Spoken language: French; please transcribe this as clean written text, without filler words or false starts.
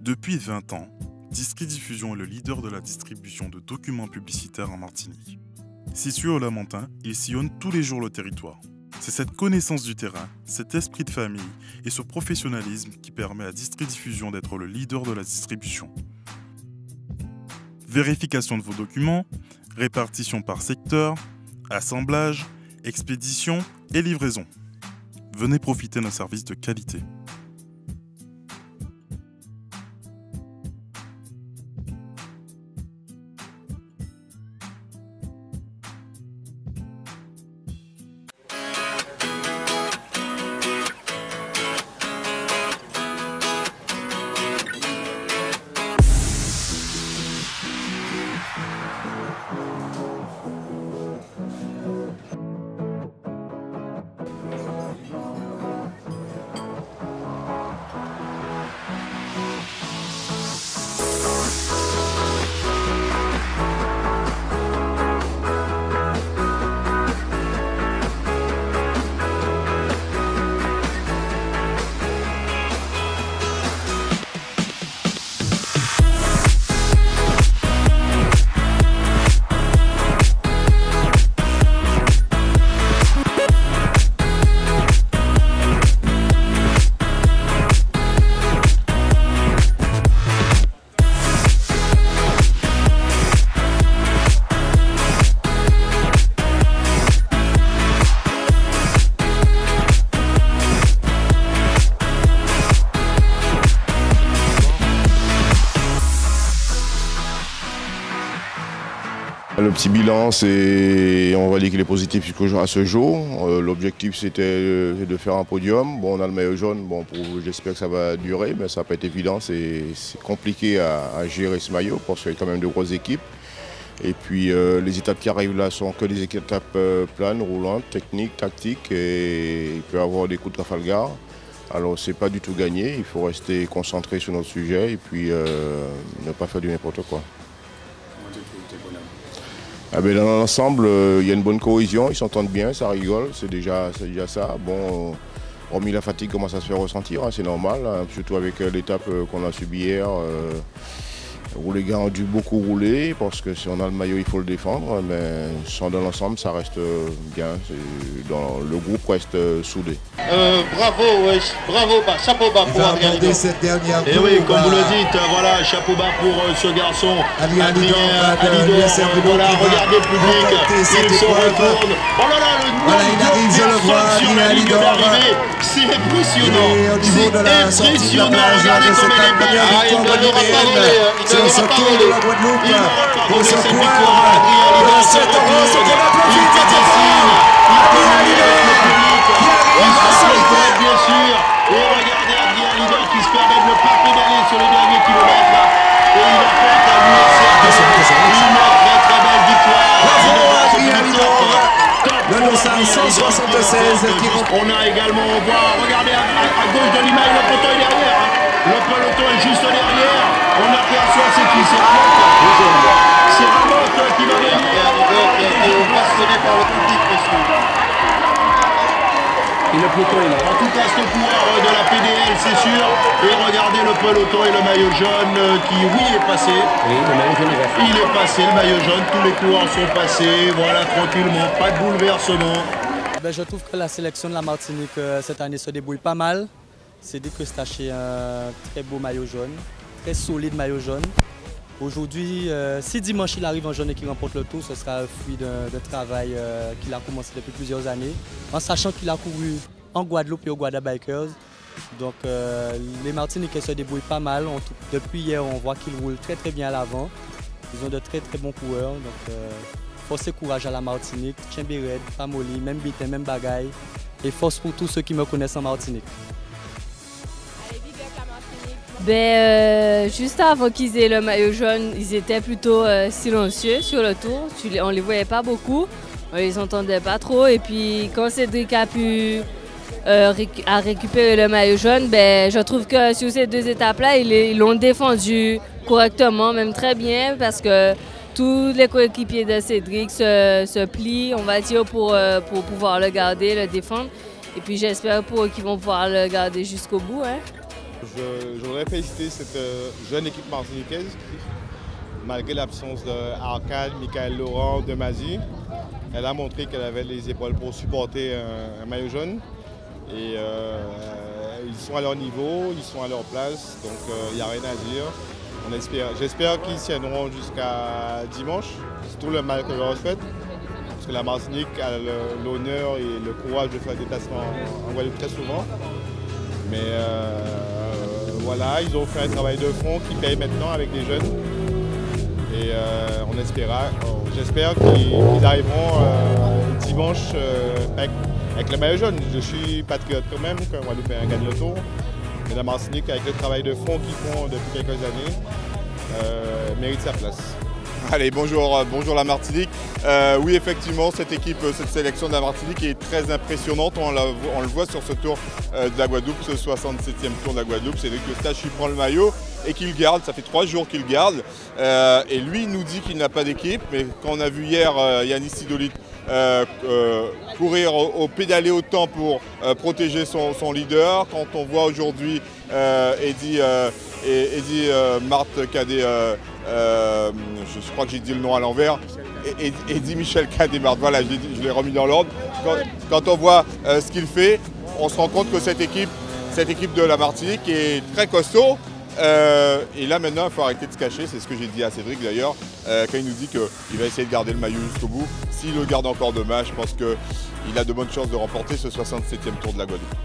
Depuis 20 ans, Disquidiffusion est le leader de la distribution de documents publicitaires en Martinique. Situé au Lamentin, il sillonne tous les jours le territoire. C'est cette connaissance du terrain, cet esprit de famille et ce professionnalisme qui permet à Disquidiffusion d'être le leader de la distribution. Vérification de vos documents, répartition par secteur, assemblage, expédition et livraison. Venez profiter d'un service de qualité. Le petit bilan, on va dire qu'il est positif à ce jour. L'objectif, c'était de faire un podium. Bon, on a le maillot jaune, bon, j'espère que ça va durer, mais ça n'a pas été évident. C'est compliqué à gérer ce maillot parce qu'il y a quand même de grosses équipes. Et puis les étapes qui arrivent là sont que des étapes planes, roulantes, techniques, tactiques, et il peut y avoir des coups de Trafalgar. Alors c'est pas du tout gagné, il faut rester concentré sur notre sujet et puis ne pas faire du n'importe quoi. Ah ben, dans l'ensemble, il y a une bonne cohésion, ils s'entendent bien, ça rigole, c'est déjà ça. Bon, hormis la fatigue commence à se faire ressentir, hein, c'est normal, hein, surtout avec l'étape qu'on a subie hier, où les gars ont dû beaucoup rouler, parce que si on a le maillot, il faut le défendre, mais dans l'ensemble, ça reste bien, le groupe reste soudé. Bravo, bravo, chapeau bas pour Adrien Lidor. Cette dernière et oui, comme vous le dites, voilà, chapeau bas pour ce garçon, Adrien Lidor. Voilà, regardez le public, il se retourne. Oh là là, le nombre de personnes sur la ligne d'arrivée, c'est impressionnant. C'est impressionnant, regardez comme elle est belle. Ah, il ne l'aura pas volé, il ne l'aura pas volé. Il n'aura pas volé cette victoire à Adrien Lidor. Il fait des signes, il communique avec le public. Il s'applaudit bien sûr. Et regardez Adrien Lidor qui se permet de ne pas pédaler sur les derniers kilomètres. Et il apporte à l'USR une très belle victoire. Bravo Adrien Lidor. Le dossard 176 qui on a également, on voit, regardez à gauche de l'image, le peloton est derrière. Le peloton est juste derrière. On aperçoit c'est qui, c'est Ramotte. C'est Ramotte qui va venir. Qui a été passionné par le public, monsieur. Et le peloton est là. En tout cas, ce coureur de la PDL, c'est sûr. Et regardez le peloton et le maillot jaune qui, oui, est passé. Oui, le maillot jaune est passé. Il est passé, le maillot jaune. Tous les coureurs sont passés. Voilà, tranquillement. Pas de bouleversement. Ben, je trouve que la sélection de la Martinique cette année se débrouille pas mal. C'est dit que c'est acheté un très beau maillot jaune, très solide maillot jaune. Aujourd'hui, si dimanche il arrive en jaune et qu'il remporte le tour, ce sera un fruit d'un travail qu'il a commencé depuis plusieurs années, en sachant qu'il a couru en Guadeloupe et au Guada Bikers. Donc les Martiniquais se débrouillent pas mal. Depuis hier, on voit qu'ils roulent très très bien à l'avant. Ils ont de très très bons coureurs. Donc force et courage à la Martinique, Tchimbired, Pamoli, même Bitin, même bagaille. Et force pour tous ceux qui me connaissent en Martinique. Juste avant qu'ils aient le maillot jaune, ils étaient plutôt silencieux sur le tour. On ne les voyait pas beaucoup, on les entendait pas trop. Et puis quand Cédric a pu récupérer le maillot jaune, je trouve que sur ces deux étapes-là, ils l'ont défendu correctement, même très bien, parce que tous les coéquipiers de Cédric se plient, on va dire, pour pouvoir le garder, le défendre. Et puis j'espère pour eux qu'ils vont pouvoir le garder jusqu'au bout. Hein. je voudrais féliciter cette jeune équipe martiniquaise, malgré l'absence d'Arcade, Michael Laurent, de Mazie. Elle a montré qu'elle avait les épaules pour supporter un maillot jaune. Et ils sont à leur niveau, ils sont à leur place, donc il n'y a rien à dire. J'espère qu'ils tiendront jusqu'à dimanche. C'est tout le mal que je leur souhaite. Parce que la Martinique a l'honneur et le courage de faire des déplacements en Guadeloupe très souvent. Mais voilà, ils ont fait un travail de fond qui paye maintenant avec les jeunes. Et j'espère qu'ils arriveront dimanche avec le maillot jaune. Je suis patriote quand même, que Guadeloupe gagne le tour. Mais la Martinique, avec le travail de fond qu'ils font depuis quelques années, mérite sa place. Allez, bonjour la Martinique. Oui, effectivement, cette sélection de la Martinique est très impressionnante. On le voit sur ce tour de la Guadeloupe, ce 67e tour de la Guadeloupe. C'est Cédric Eustache qui prend le maillot et qu'il garde. Ça fait 3 jours qu'il garde. Et lui, il nous dit qu'il n'a pas d'équipe. Mais quand on a vu hier Yanis Sidolite courir pédaler autant pour protéger son leader, quand on voit aujourd'hui Eddy Marthe Cadet, je crois que j'ai dit le nom à l'envers, Eddy Michel Cadet Marthe, voilà, je l'ai remis dans l'ordre. Quand on voit ce qu'il fait, on se rend compte que cette équipe de la Martinique est très costaud. Et là maintenant il faut arrêter de se cacher, c'est ce que j'ai dit à Cédric d'ailleurs, quand il nous dit qu'il va essayer de garder le maillot jusqu'au bout. S'il le garde encore demain, je pense qu'il a de bonnes chances de remporter ce 67e tour de la Guadeloupe.